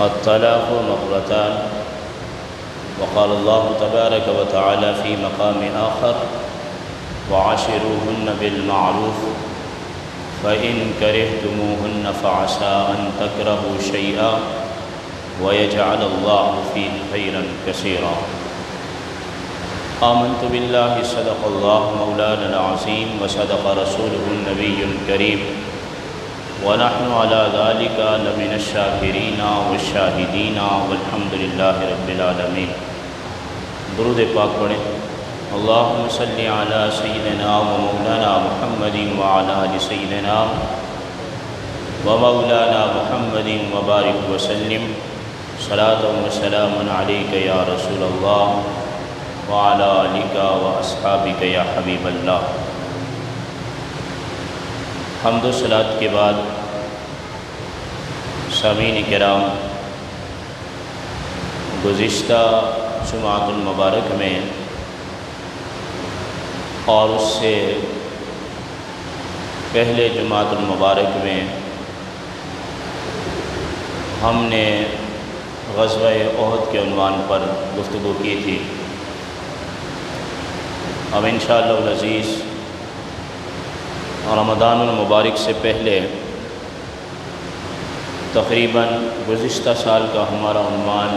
الطلاق مرتان، وقال الله تبارك وتعالى في مقام آخر: وعاشروهن بالمعروف فإن كرهتموهن فعسى أن تكرهوا شيئا ويجعل الله فيه خيرا كثيرا. آمنت بالله صدق الله مولانا العظيم وصدق رسوله النبي الكريم ونحن على ذلك لمن الشاكرين والشاهدين والحمد لله رب العالمين. درود پاک پڑھیں. اللهم صل على سيدنا ومولانا محمد وعلى آل سيدنا ومولانا محمد وبارك وسلم صلاة وسلام عليك يا رسول الله وعلى آلك وأصحابك يا حبيب الله. حمد و صلاۃ کے بعد سامعین کرام، گزشتہ جمعۃ المبارک میں اور اس سے پہلے جمعۃ المبارک میں ہم نے غزوہ احد کے عنوان پر گفتگو کی تھی. اب انشاءاللہ العزیز رمضان المبارک سے پہلے تقریباً گزشتہ سال کا ہمارا عنوان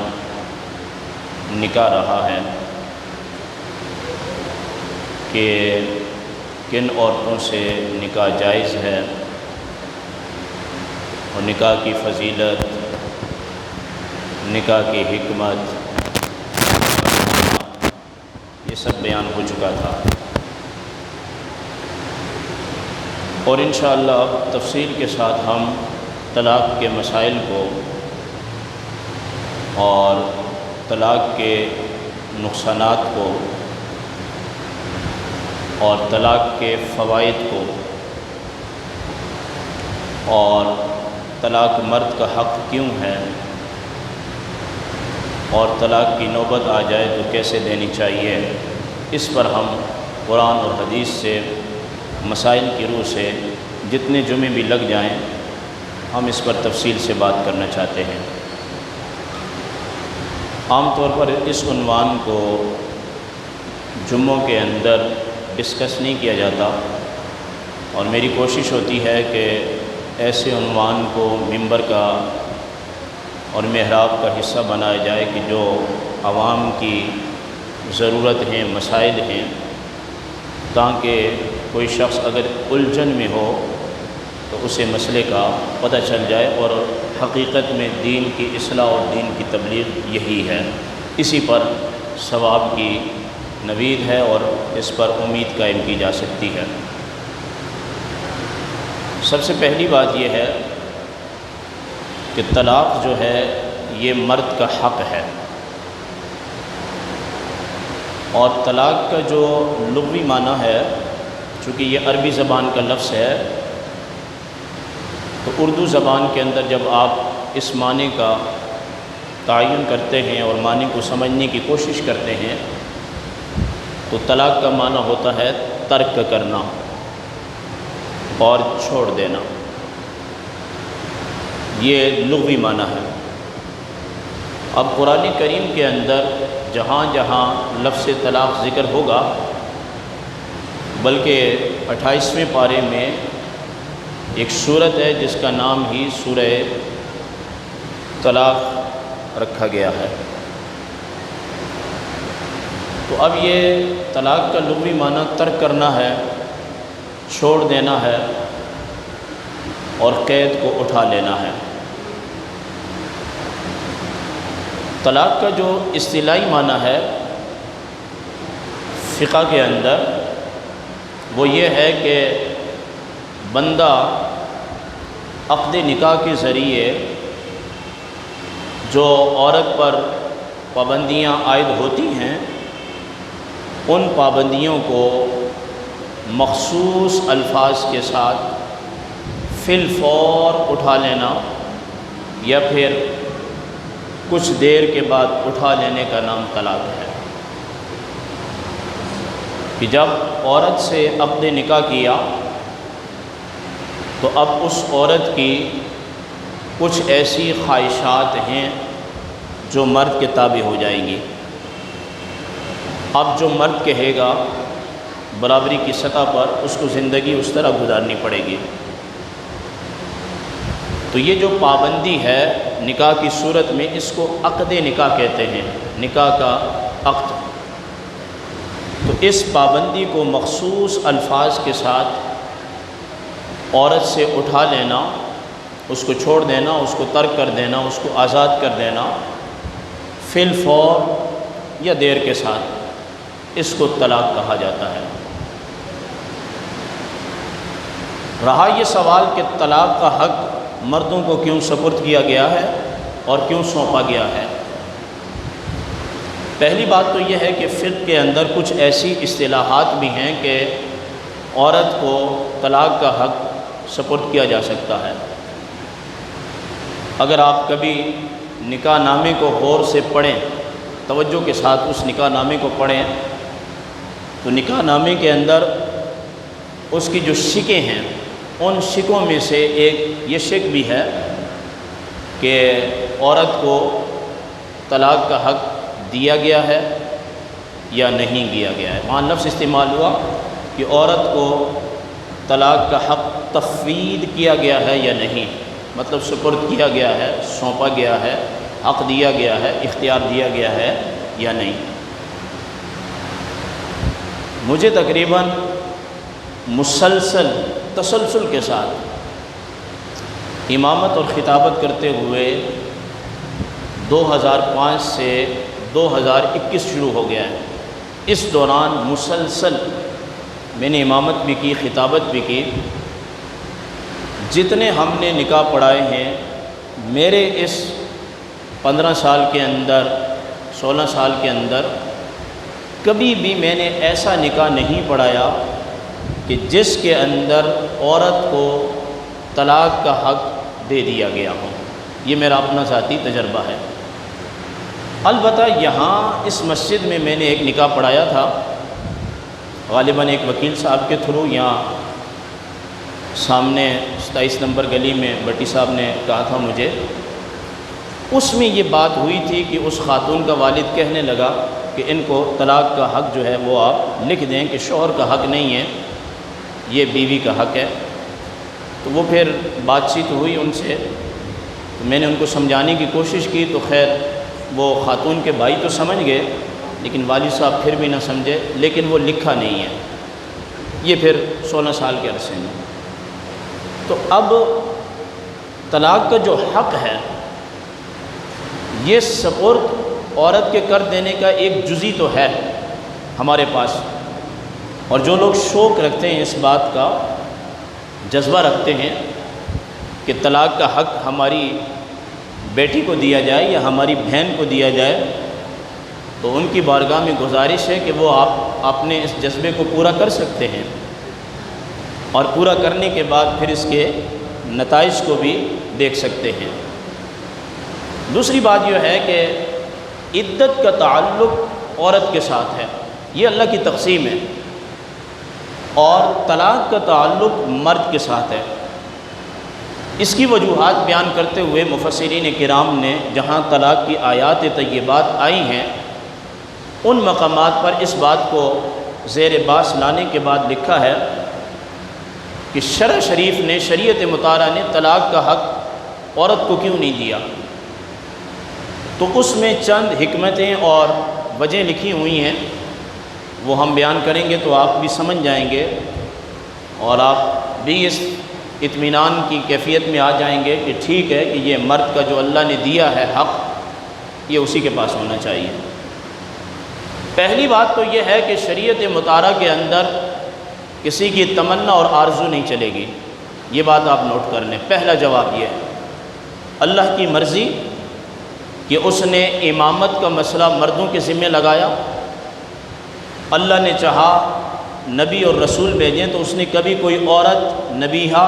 نکاح رہا ہے کہ کن عورتوں سے نکاح جائز ہے اور نکاح کی فضیلت، نکاح کی حکمت، یہ سب بیان ہو چکا تھا. اور انشاءاللہ اب تفصیل کے ساتھ ہم طلاق کے مسائل کو اور طلاق کے نقصانات کو اور طلاق کے فوائد کو اور طلاق مرد کا حق کیوں ہے اور طلاق کی نوبت آ جائے تو کیسے دینی چاہیے، اس پر ہم قرآن اور حدیث سے مسائل کی روح سے جتنے جمعے بھی لگ جائیں ہم اس پر تفصیل سے بات کرنا چاہتے ہیں. عام طور پر اس عنوان کو جمعوں کے اندر ڈسکس نہیں کیا جاتا اور میری کوشش ہوتی ہے کہ ایسے عنوان کو ممبر کا اور محراب کا حصہ بنایا جائے کہ جو عوام کی ضرورت ہیں، مسائل ہیں، تاکہ کوئی شخص اگر الجھن میں ہو تو اسے مسئلے کا پتہ چل جائے. اور حقیقت میں دین کی اصلاح اور دین کی تبلیغ یہی ہے. اسی پر ثواب کی نوید ہے اور اس پر امید قائم کی جا سکتی ہے. سب سے پہلی بات یہ ہے کہ طلاق جو ہے یہ مرد کا حق ہے، اور طلاق کا جو لغوی معنی ہے، چونکہ یہ عربی زبان کا لفظ ہے، تو اردو زبان کے اندر جب آپ اس معنی کا تعین کرتے ہیں اور معنی کو سمجھنے کی کوشش کرتے ہیں تو طلاق کا معنی ہوتا ہے ترک کرنا اور چھوڑ دینا. یہ لغوی معنی ہے. اب قرآن کریم کے اندر جہاں جہاں لفظ طلاق ذکر ہوگا، بلکہ 28ویں پارے میں ایک سورت ہے جس کا نام ہی سورہ طلاق رکھا گیا ہے. تو اب یہ طلاق کا لغوی معنی ترک کرنا ہے، چھوڑ دینا ہے اور قید کو اٹھا لینا ہے. طلاق کا جو اصطلاحی معنی ہے فقہ کے اندر وہ یہ ہے کہ بندہ عقد نکاح کے ذریعے جو عورت پر پابندیاں عائد ہوتی ہیں ان پابندیوں کو مخصوص الفاظ کے ساتھ فی الفور اٹھا لینا یا پھر کچھ دیر کے بعد اٹھا لینے کا نام طلاق ہے. کہ جب عورت سے عقد نکاح کیا تو اب اس عورت کی کچھ ایسی خواہشات ہیں جو مرد کے تابع ہو جائیں گی۔ اب جو مرد کہے گا برابری کی سطح پر اس کو زندگی اس طرح گزارنی پڑے گی۔ تو یہ جو پابندی ہے نکاح کی صورت میں، اس کو عقد نکاح کہتے ہیں، نکاح کا عقد۔ تو اس پابندی کو مخصوص الفاظ کے ساتھ عورت سے اٹھا لینا، اس کو چھوڑ دینا، اس کو ترک کر دینا، اس کو آزاد کر دینا فی الفور یا دیر کے ساتھ، اس کو طلاق کہا جاتا ہے۔ رہا یہ سوال کہ طلاق کا حق مردوں کو کیوں سپرد کیا گیا ہے اور کیوں سونپا گیا ہے، پہلی بات تو یہ ہے کہ فقہ کے اندر کچھ ایسی اصطلاحات بھی ہیں کہ عورت کو طلاق کا حق سپرد کیا جا سکتا ہے۔ اگر آپ کبھی نکاح نامے کو غور سے پڑھیں، توجہ کے ساتھ اس نکاح نامے کو پڑھیں، تو نکاح نامے کے اندر اس کی جو شکیں ہیں، ان شکوں میں سے ایک یہ شک بھی ہے کہ عورت کو طلاق کا حق دیا گیا ہے یا نہیں دیا گیا ہے۔ وہاں لفظ استعمال ہوا کہ عورت کو طلاق کا حق تفویض کیا گیا ہے یا نہیں، مطلب سپرد کیا گیا ہے، سونپا گیا ہے، حق دیا گیا ہے، اختیار دیا گیا ہے یا نہیں۔ مجھے تقریباً تسلسل کے ساتھ امامت اور خطابت کرتے ہوئے 2005 سے 2021 شروع ہو گیا ہے۔ اس دوران مسلسل میں نے امامت بھی کی، خطابت بھی کی۔ جتنے ہم نے نکاح پڑھائے ہیں، میرے اس 15 سال کے اندر، 16 سال کے اندر کبھی بھی میں نے ایسا نکاح نہیں پڑھایا کہ جس کے اندر عورت کو طلاق کا حق دے دیا گیا ہو۔ یہ میرا اپنا ذاتی تجربہ ہے۔ البتہ یہاں اس مسجد میں نے ایک نکاح پڑھایا تھا، غالباً ایک وکیل صاحب کے تھرو، یہاں سامنے 27 نمبر گلی میں بٹی صاحب نے کہا تھا مجھے۔ اس میں یہ بات ہوئی تھی کہ اس خاتون کا والد کہنے لگا کہ ان کو طلاق کا حق جو ہے وہ آپ لکھ دیں کہ شوہر کا حق نہیں ہے، یہ بیوی کا حق ہے۔ تو وہ پھر بات چیت ہوئی ان سے، تو میں نے ان کو سمجھانے کی کوشش کی، تو خیر وہ خاتون کے بھائی تو سمجھ گئے، لیکن والد صاحب پھر بھی نہ سمجھے، لیکن وہ لکھا نہیں ہے۔ یہ پھر 16 سال کے عرصے میں۔ تو اب طلاق کا جو حق ہے، یہ سپرد عورت کے کر دینے کا ایک جزئی تو ہے ہمارے پاس، اور جو لوگ شوق رکھتے ہیں، اس بات کا جذبہ رکھتے ہیں کہ طلاق کا حق ہماری بیٹی کو دیا جائے یا ہماری بہن کو دیا جائے، تو ان کی بارگاہ میں گزارش ہے کہ وہ آپ اپنے اس جذبے کو پورا کر سکتے ہیں، اور پورا کرنے کے بعد پھر اس کے نتائج کو بھی دیکھ سکتے ہیں۔ دوسری بات یہ ہے کہ عدت کا تعلق عورت کے ساتھ ہے، یہ اللہ کی تقسیم ہے، اور طلاق کا تعلق مرد کے ساتھ ہے۔ اس کی وجوہات بیان کرتے ہوئے مفسرین کرام نے جہاں طلاق کی آیات طیبات آئی ہیں، ان مقامات پر اس بات کو زیر باس لانے کے بعد لکھا ہے کہ شرع شریف نے، شریعت مطہرہ نے طلاق کا حق عورت کو کیوں نہیں دیا۔ تو اس میں چند حکمتیں اور وجہیں لکھی ہوئی ہیں، وہ ہم بیان کریں گے تو آپ بھی سمجھ جائیں گے، اور آپ بھی اس اطمینان کی کیفیت میں آ جائیں گے کہ ٹھیک ہے کہ یہ مرد کا جو اللہ نے دیا ہے حق، یہ اسی کے پاس ہونا چاہیے۔ پہلی بات تو یہ ہے کہ شریعت مطہرہ کے اندر کسی کی تمنا اور آرزو نہیں چلے گی، یہ بات آپ نوٹ کر لیں۔ پہلا جواب یہ ہے، اللہ کی مرضی کہ اس نے امامت کا مسئلہ مردوں کے ذمہ لگایا۔ اللہ نے چاہا نبی اور رسول بھیجیں تو اس نے کبھی کوئی عورت نبیہ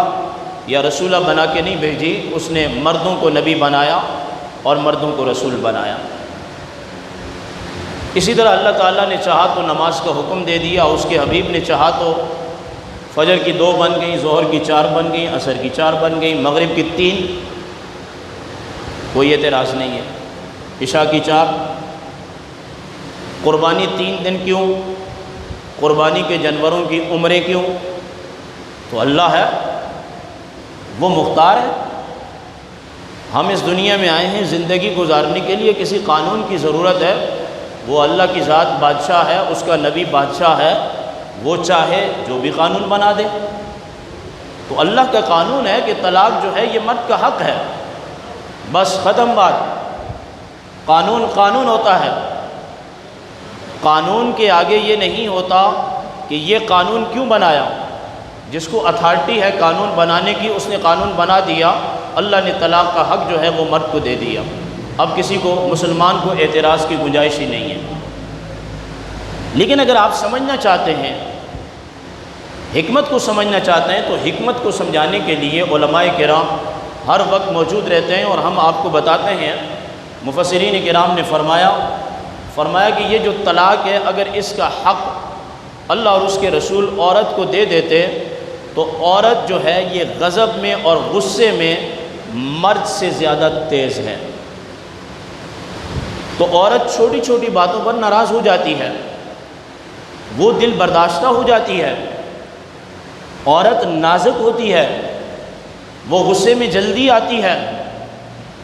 یا رسولہ بنا کے نہیں بھیجی، اس نے مردوں کو نبی بنایا اور مردوں کو رسول بنایا۔ اسی طرح اللہ تعالیٰ نے چاہا تو نماز کا حکم دے دیا، اس کے حبیب نے چاہا تو فجر کی 2 بن گئیں، ظہر کی 4 بن گئیں، عصر کی 4 بن گئیں، مغرب کی 3۔ کوئی اعتراض نہیں ہے۔ عشاء کی 4، قربانی 3 دن کیوں؟ قربانی کے جانوروں کی عمریں کیوں؟ تو اللہ ہے، وہ مختار ہے۔ ہم اس دنیا میں آئے ہیں زندگی گزارنے کے لیے، کسی قانون کی ضرورت ہے؟ وہ اللہ کی ذات بادشاہ ہے، اس کا نبی بادشاہ ہے، وہ چاہے جو بھی قانون بنا دے۔ تو اللہ کا قانون ہے کہ طلاق جو ہے یہ مرد کا حق ہے، بس ختم بات۔ قانون قانون ہوتا ہے، قانون کے آگے یہ نہیں ہوتا کہ یہ قانون کیوں بنایا۔ جس کو اتھارٹی ہے قانون بنانے کی، اس نے قانون بنا دیا، اللہ نے طلاق کا حق جو ہے وہ مرد کو دے دیا۔ اب کسی کو، مسلمان کو اعتراض کی گنجائش ہی نہیں ہے۔ لیکن اگر آپ سمجھنا چاہتے ہیں، حکمت کو سمجھنا چاہتے ہیں، تو حکمت کو سمجھانے کے لیے علماء کرام ہر وقت موجود رہتے ہیں، اور ہم آپ کو بتاتے ہیں۔ مفسرین کرام نے فرمایا کہ یہ جو طلاق ہے، اگر اس کا حق اللہ اور اس کے رسول عورت کو دے دیتے تو عورت جو ہے یہ غضب میں اور غصے میں مرد سے زیادہ تیز ہے۔ تو عورت چھوٹی چھوٹی باتوں پر ناراض ہو جاتی ہے، وہ دل برداشتہ ہو جاتی ہے، عورت نازک ہوتی ہے، وہ غصے میں جلدی آتی ہے۔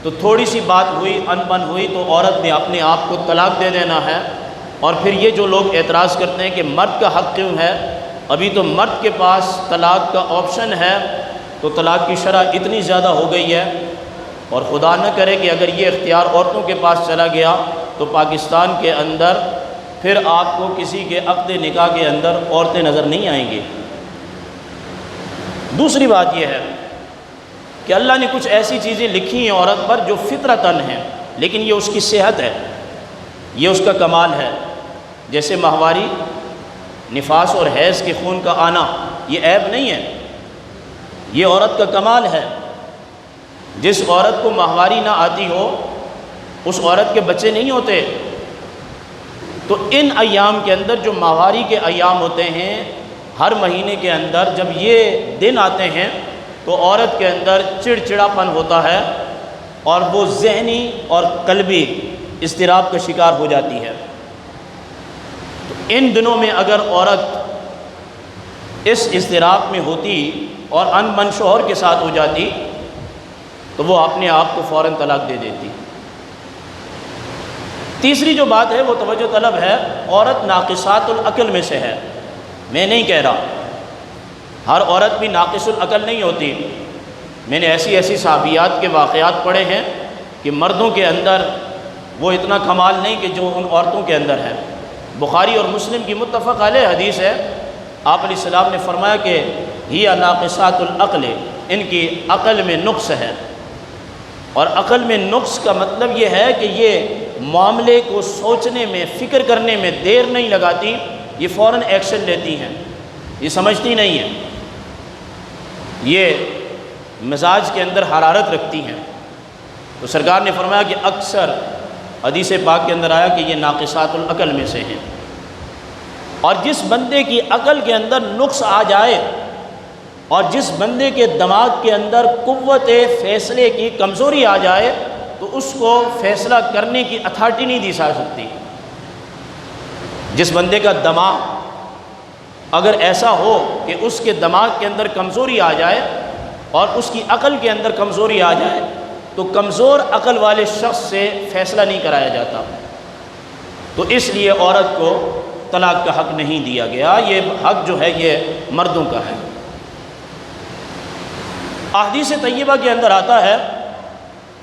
تو تھوڑی سی بات ہوئی، انبن ہوئی، تو عورت نے اپنے آپ کو طلاق دے دینا ہے۔ اور پھر یہ جو لوگ اعتراض کرتے ہیں کہ مرد کا حق کیوں ہے، ابھی تو مرد کے پاس طلاق کا آپشن ہے، تو طلاق کی شرح اتنی زیادہ ہو گئی ہے، اور خدا نہ کرے کہ اگر یہ اختیار عورتوں کے پاس چلا گیا تو پاکستان کے اندر پھر آپ کو کسی کے عقد نکاح کے اندر عورتیں نظر نہیں آئیں گی۔ دوسری بات یہ ہے کہ اللہ نے کچھ ایسی چیزیں لکھی ہیں عورت پر جو فطرتاً ہیں، لیکن یہ اس کی صحت ہے، یہ اس کا کمال ہے۔ جیسے ماہواری، نفاس اور حیض کے خون کا آنا، یہ عیب نہیں ہے، یہ عورت کا کمال ہے۔ جس عورت کو ماہواری نہ آتی ہو، اس عورت کے بچے نہیں ہوتے۔ تو ان ایام کے اندر جو ماہواری کے ایام ہوتے ہیں، ہر مہینے کے اندر جب یہ دن آتے ہیں تو عورت کے اندر چڑچڑاپن ہوتا ہے، اور وہ ذہنی اور قلبی اضطراب کا شکار ہو جاتی ہے۔ تو ان دنوں میں اگر عورت اس اضطراب میں ہوتی اور انبن شوہر کے ساتھ ہو جاتی تو وہ اپنے آپ کو فوراً طلاق دے دیتی۔ تیسری جو بات ہے وہ توجہ طلب ہے، عورت ناقصات العقل میں سے ہے۔ میں نہیں کہہ رہا ہر عورت بھی ناقص العقل نہیں ہوتی، میں نے ایسی صحابیات کے واقعات پڑھے ہیں کہ مردوں کے اندر وہ اتنا کمال نہیں کہ جو ان عورتوں کے اندر ہے۔ بخاری اور مسلم کی متفق علیہ حدیث ہے، آپ علیہ السلام نے فرمایا کہ ہی ناقصات العقل، ان کی عقل میں نقص ہے۔ اور عقل میں نقص کا مطلب یہ ہے کہ یہ معاملے کو سوچنے میں، فکر کرنے میں دیر نہیں لگاتی، یہ فوراً ایکشن لیتی ہیں، یہ سمجھتی نہیں ہیں، یہ مزاج کے اندر حرارت رکھتی ہیں۔ تو سرکار نے فرمایا کہ اکثر حدیث پاک کے اندر آیا کہ یہ ناقصات العقل میں سے ہیں۔ اور جس بندے کی عقل کے اندر نقص آ جائے اور جس بندے کے دماغ کے اندر قوت فیصلے کی کمزوری آ جائے تو اس کو فیصلہ کرنے کی اتھارٹی نہیں دی جا سکتی۔ جس بندے کا دماغ اگر ایسا ہو کہ اس کے دماغ کے اندر کمزوری آ جائے اور اس کی عقل کے اندر کمزوری آ جائے تو کمزور عقل والے شخص سے فیصلہ نہیں کرایا جاتا۔ تو اس لیے عورت کو طلاق کا حق نہیں دیا گیا، یہ حق جو ہے یہ مردوں کا ہے۔ احادیث طیبہ کے اندر آتا ہے،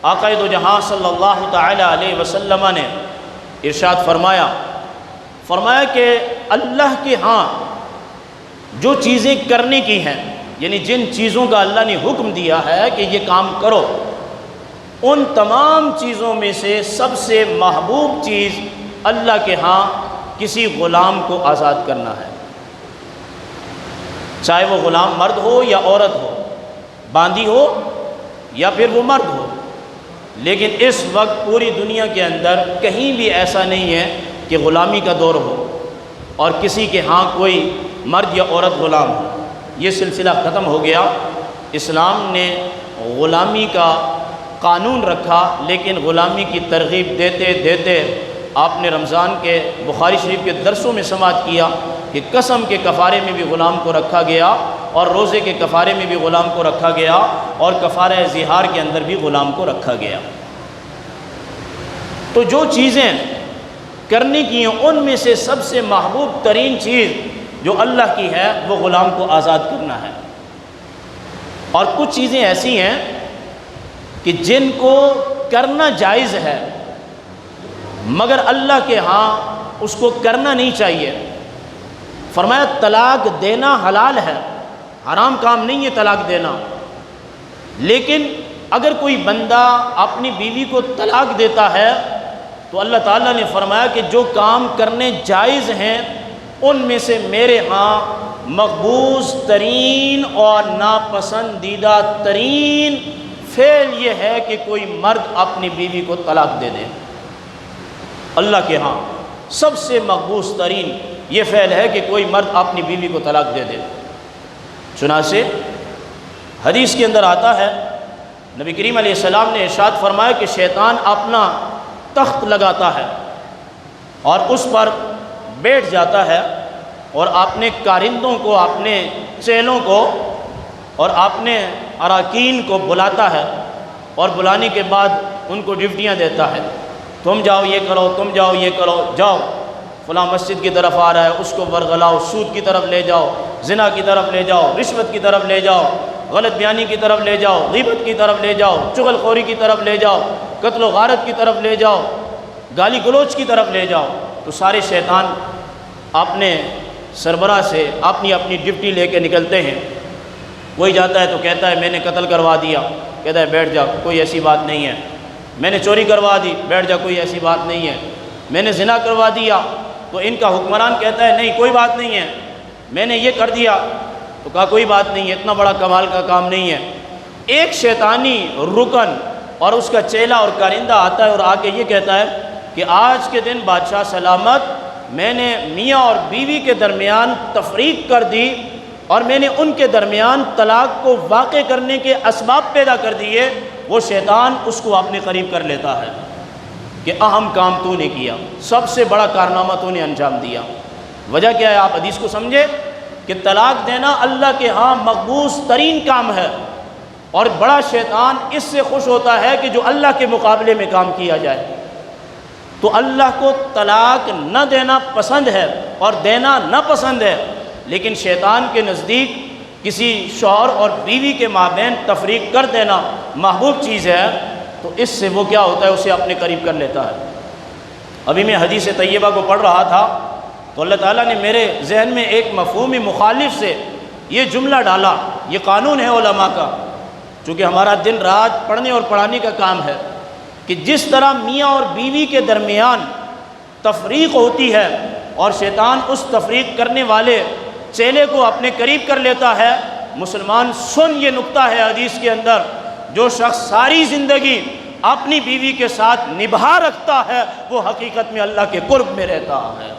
آقا دو جہاں صلی اللہ تعالی علیہ وسلم نے ارشاد فرمایا کہ اللہ کے ہاں جو چیزیں کرنے کی ہیں، یعنی جن چیزوں کا اللہ نے حکم دیا ہے کہ یہ کام کرو، ان تمام چیزوں میں سے سب سے محبوب چیز اللہ کے ہاں کسی غلام کو آزاد کرنا ہے، چاہے وہ غلام مرد ہو یا عورت ہو، باندی ہو یا پھر وہ مرد ہو۔ لیکن اس وقت پوری دنیا کے اندر کہیں بھی ایسا نہیں ہے کہ غلامی کا دور ہو اور کسی کے ہاں کوئی مرد یا عورت غلام ہو، یہ سلسلہ ختم ہو گیا۔ اسلام نے غلامی کا قانون رکھا، لیکن غلامی کی ترغیب دیتے دیتے آپ نے رمضان کے بخاری شریف کے درسوں میں سماعت کیا کہ قسم کے کفارے میں بھی غلام کو رکھا گیا اور روزے کے کفارے میں بھی غلام کو رکھا گیا اور کفارہ ظہار کے اندر بھی غلام کو رکھا گیا۔ تو جو چیزیں کرنے کی ہیں ان میں سے سب سے محبوب ترین چیز جو اللہ کی ہے وہ غلام کو آزاد کرنا ہے، اور کچھ چیزیں ایسی ہیں کہ جن کو کرنا جائز ہے مگر اللہ کے ہاں اس کو کرنا نہیں چاہیے۔ فرمایا طلاق دینا حلال ہے، حرام کام نہیں ہے طلاق دینا، لیکن اگر کوئی بندہ اپنی بیوی کو طلاق دیتا ہے تو اللہ تعالیٰ نے فرمایا کہ جو کام کرنے جائز ہیں ان میں سے میرے ہاں مقبوض ترین اور ناپسندیدہ ترین فعل یہ ہے کہ کوئی مرد اپنی بیوی کو طلاق دے دے۔ اللہ کے ہاں سب سے مقبوض ترین یہ فعل ہے کہ کوئی مرد اپنی بیوی کو طلاق دے دے۔ چنانچہ حدیث کے اندر آتا ہے، نبی کریم علیہ السلام نے ارشاد فرمایا کہ شیطان اپنا تخت لگاتا ہے اور اس پر بیٹھ جاتا ہے اور اپنے کارندوں کو، اپنے چیلوں کو اور اپنے اراکین کو بلاتا ہے، اور بلانے کے بعد ان کو ڈیوٹیاں دیتا ہے، تم جاؤ یہ کرو، تم جاؤ یہ کرو، جاؤ فلاں مسجد کی طرف آ رہا ہے اس کو ورغلاؤ، سود کی طرف لے جاؤ، زنا کی طرف لے جاؤ، رشوت کی طرف لے جاؤ، غلط بیانی کی طرف لے جاؤ، غیبت کی طرف لے جاؤ، چغل خوری کی طرف لے جاؤ، قتل و غارت کی طرف لے جاؤ، گالی گلوچ کی طرف لے جاؤ۔ تو سارے شیطان اپنے سربراہ سے اپنی اپنی ڈیوٹی لے کے نکلتے ہیں۔ کوئی جاتا ہے تو کہتا ہے میں نے قتل کروا دیا، کہتا ہے بیٹھ جا کوئی ایسی بات نہیں ہے۔ میں نے چوری کروا دی، بیٹھ جا کوئی ایسی بات نہیں ہے۔ میں نے زنا کروا دیا، تو ان کا حکمران کہتا ہے نہیں کوئی بات نہیں ہے۔ میں نے یہ کر دیا، تو کہا کوئی بات نہیں ہے، اتنا بڑا کمال کا کام نہیں ہے۔ ایک شیطانی رکن اور اس کا چیلا اور کارندہ آتا ہے اور آ کے یہ کہتا ہے کہ آج کے دن بادشاہ سلامت میں نے میاں اور بیوی کے درمیان تفریق کر دی اور میں نے ان کے درمیان طلاق کو واقع کرنے کے اسباب پیدا کر دیے۔ وہ شیطان اس کو اپنے قریب کر لیتا ہے کہ اہم کام تو نے کیا، سب سے بڑا کارنامہ تو نے انجام دیا۔ وجہ کیا ہے؟ آپ حدیث کو سمجھے کہ طلاق دینا اللہ کے ہاں مقبوض ترین کام ہے، اور بڑا شیطان اس سے خوش ہوتا ہے کہ جو اللہ کے مقابلے میں کام کیا جائے۔ تو اللہ کو طلاق نہ دینا پسند ہے اور دینا نہ پسند ہے، لیکن شیطان کے نزدیک کسی شوہر اور بیوی کے مابین تفریق کر دینا محبوب چیز ہے، تو اس سے وہ کیا ہوتا ہے اسے اپنے قریب کر لیتا ہے۔ ابھی میں حدیث طیبہ کو پڑھ رہا تھا تو اللہ تعالیٰ نے میرے ذہن میں ایک مفہوم مخالف سے یہ جملہ ڈالا۔ یہ قانون ہے علماء کا، چونکہ ہمارا دن رات پڑھنے اور پڑھانے کا کام ہے، کہ جس طرح میاں اور بیوی کے درمیان تفریق ہوتی ہے اور شیطان اس تفریق کرنے والے چیلے کو اپنے قریب کر لیتا ہے، مسلمان سن یہ نقطہ ہے حدیث کے اندر، جو شخص ساری زندگی اپنی بیوی کے ساتھ نبھا رکھتا ہے وہ حقیقت میں اللہ کے قرب میں رہتا ہے،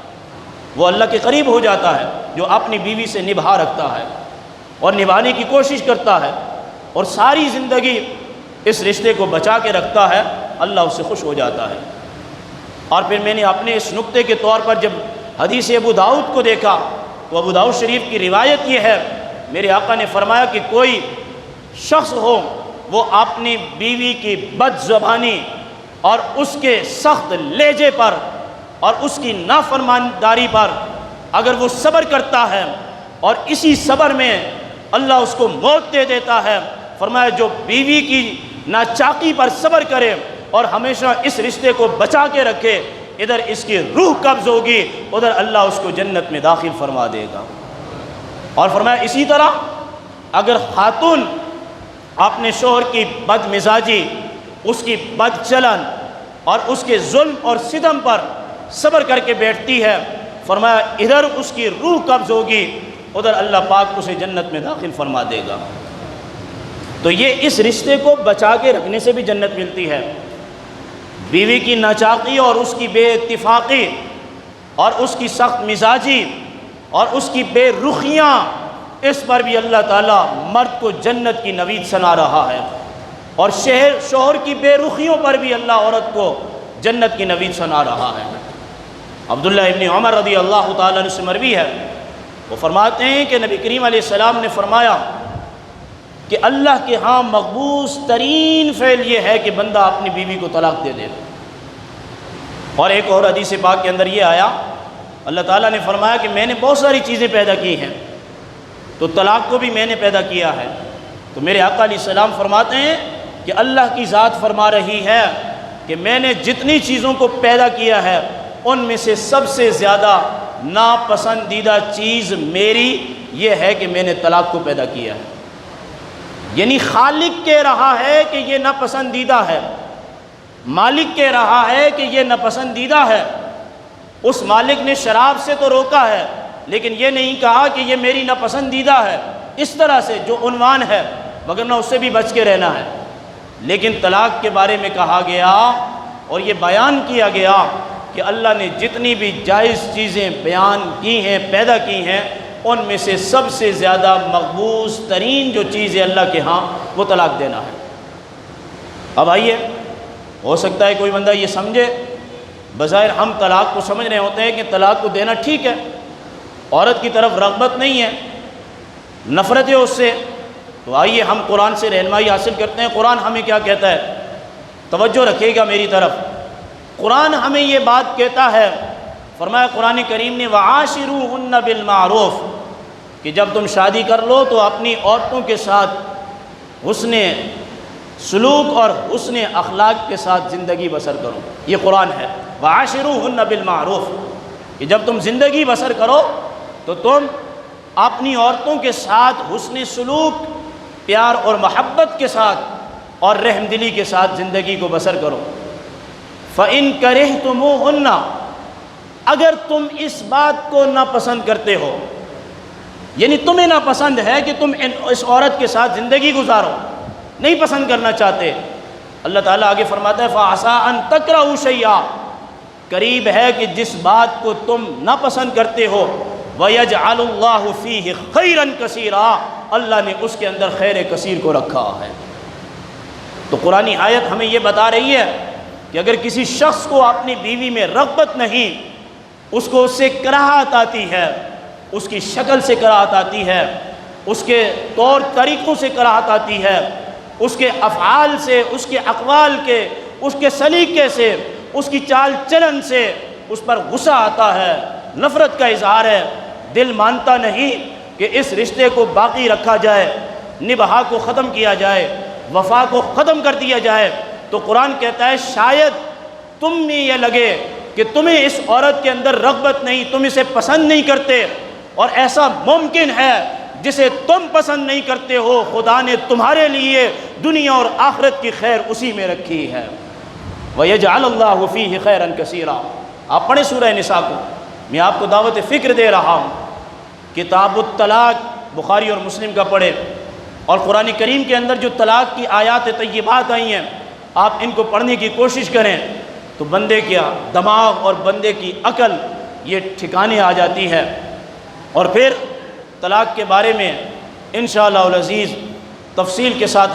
وہ اللہ کے قریب ہو جاتا ہے جو اپنی بیوی سے نبھا رکھتا ہے اور نبھانے کی کوشش کرتا ہے اور ساری زندگی اس رشتے کو بچا کے رکھتا ہے، اللہ اس سے خوش ہو جاتا ہے۔ اور پھر میں نے اپنے اس نقطے کے طور پر جب حدیث ابو داؤد کو دیکھا تو ابو داؤد شریف کی روایت یہ ہے، میرے آقا نے فرمایا کہ کوئی شخص ہو وہ اپنی بیوی کی بد زبانی اور اس کے سخت لہجے پر اور اس کی نافرمانداری پر اگر وہ صبر کرتا ہے اور اسی صبر میں اللہ اس کو موت دے دیتا ہے، فرمایا جو بیوی کی ناچاقی پر صبر کرے اور ہمیشہ اس رشتے کو بچا کے رکھے، ادھر اس کی روح قبض ہوگی، ادھر اللہ اس کو جنت میں داخل فرما دے گا۔ اور فرمایا اسی طرح اگر خاتون اپنے شوہر کی بد مزاجی، اس کی بد چلن اور اس کے ظلم اور ستم پر صبر کر کے بیٹھتی ہے، فرمایا ادھر اس کی روح قبض ہوگی، ادھر اللہ پاک اسے جنت میں داخل فرما دے گا۔ تو یہ اس رشتے کو بچا کے رکھنے سے بھی جنت ملتی ہے۔ بیوی کی ناچاقی اور اس کی بے اتفاقی اور اس کی سخت مزاجی اور اس کی بے رخیاں، اس پر بھی اللہ تعالیٰ مرد کو جنت کی نوید سنا رہا ہے۔ اور شوہر کی بے رخیوں پر بھی اللہ عورت کو جنت کی نوید سنا رہا ہے۔ عبداللہ ابن عمر رضی اللہ تعالیٰ عنہ سے مروی ہے، وہ فرماتے ہیں کہ نبی کریم علیہ السلام نے فرمایا کہ اللہ کے ہاں مقبوس ترین فعل یہ ہے کہ بندہ اپنی بیوی کو طلاق دے دے۔ اور ایک اور حدیث پاک کے اندر یہ آیا، اللہ تعالیٰ نے فرمایا کہ میں نے بہت ساری چیزیں پیدا کی ہیں، تو طلاق کو بھی میں نے پیدا کیا ہے۔ تو میرے آقا علیہ السلام فرماتے ہیں کہ اللہ کی ذات فرما رہی ہے کہ میں نے جتنی چیزوں کو پیدا کیا ہے ان میں سے سب سے زیادہ ناپسندیدہ چیز میری یہ ہے کہ میں نے طلاق کو پیدا کیا ہے۔ یعنی خالق کہہ رہا ہے کہ یہ ناپسندیدہ ہے، مالک کہہ رہا ہے کہ یہ ناپسندیدہ ہے۔ اس مالک نے شراب سے تو روکا ہے لیکن یہ نہیں کہا کہ یہ میری ناپسندیدہ ہے، اس طرح سے جو عنوان ہے، وگرنہ اس سے بھی بچ کے رہنا ہے۔ لیکن طلاق کے بارے میں کہا گیا اور یہ بیان کیا گیا کہ اللہ نے جتنی بھی جائز چیزیں بیان کی ہیں، پیدا کی ہیں، ان میں سے سب سے زیادہ مقبوس ترین جو چیز ہے اللہ کے ہاں وہ طلاق دینا ہے۔ اب آئیے، ہو سکتا ہے کوئی بندہ یہ سمجھے، بظاہر ہم طلاق کو سمجھ رہے ہوتے ہیں کہ طلاق کو دینا ٹھیک ہے، عورت کی طرف رغبت نہیں ہے، نفرت ہے اس سے، تو آئیے ہم قرآن سے رہنمائی حاصل کرتے ہیں۔ قرآن ہمیں کیا کہتا ہے؟ توجہ رکھیے گا میری طرف۔ قرآن ہمیں یہ بات کہتا ہے، فرمایا قرآن کریم نے وَعَاشِرُوهُنَّ بِالْمَعْرُوفِ کہ جب تم شادی کر لو تو اپنی عورتوں کے ساتھ حسن سلوک اور حسن اخلاق کے ساتھ زندگی بسر کرو۔ یہ قرآن ہے، وَعَاشِرُوهُنَّ بِالْمَعْرُوفِ کہ جب تم زندگی بسر کرو تو تم اپنی عورتوں کے ساتھ حسن سلوک، پیار اور محبت کے ساتھ اور رحم دلی کے ساتھ زندگی کو بسر کرو۔ فَإِن كَرِهْتُمُوهُنَّ اگر تم اس بات کو ناپسند کرتے ہو، یعنی تمہیں ناپسند ہے کہ تم اس عورت کے ساتھ زندگی گزارو، نہیں پسند کرنا چاہتے، اللہ تعالیٰ آگے فرماتا ہے فَعَسَىٰ أَن تَكْرَهُوا شَيْئًا قریب ہے کہ جس بات کو تم ناپسند کرتے ہو وَيَجْعَلُ اللَّهُ فِيهِ خَيْرًا كَثِيرًا اللہ نے اس کے اندر خیر کثیر کو رکھا ہے۔ تو قرآنی آیت ہمیں یہ بتا رہی ہے کہ اگر کسی شخص کو اپنی بیوی میں رغبت نہیں، اس کو اس سے کراہت آتی ہے، اس کی شکل سے کراہت آتی ہے، اس کے طور طریقوں سے کراہت آتی ہے، اس کے افعال سے، اس کے اقوال کے، اس کے سلیقے سے، اس کی چال چلن سے اس پر غصہ آتا ہے، نفرت کا اظہار ہے، دل مانتا نہیں کہ اس رشتے کو باقی رکھا جائے، نبھا کو ختم کیا جائے، وفا کو ختم کر دیا جائے، تو قرآن کہتا ہے شاید تم میں یہ لگے کہ تمہیں اس عورت کے اندر رغبت نہیں، تم اسے پسند نہیں کرتے، اور ایسا ممکن ہے جسے تم پسند نہیں کرتے ہو خدا نے تمہارے لیے دنیا اور آخرت کی خیر اسی میں رکھی ہے۔ وَيَجْعَلَ اللَّهُ فِيهِ خَيْرًا كَثِيرًا آپ پڑھیں سورہ نساء کو، میں آپ کو دعوت فکر دے رہا ہوں۔ کتاب الطلاق بخاری اور مسلم کا پڑھیں، اور قرآن کریم کے اندر جو طلاق کی آیات طیبات آئی ہیں آپ ان کو پڑھنے کی کوشش کریں تو بندے کا دماغ اور بندے کی عقل یہ ٹھکانے آ جاتی ہے۔ اور پھر طلاق کے بارے میں انشاءاللہ العزیز تفصیل کے ساتھ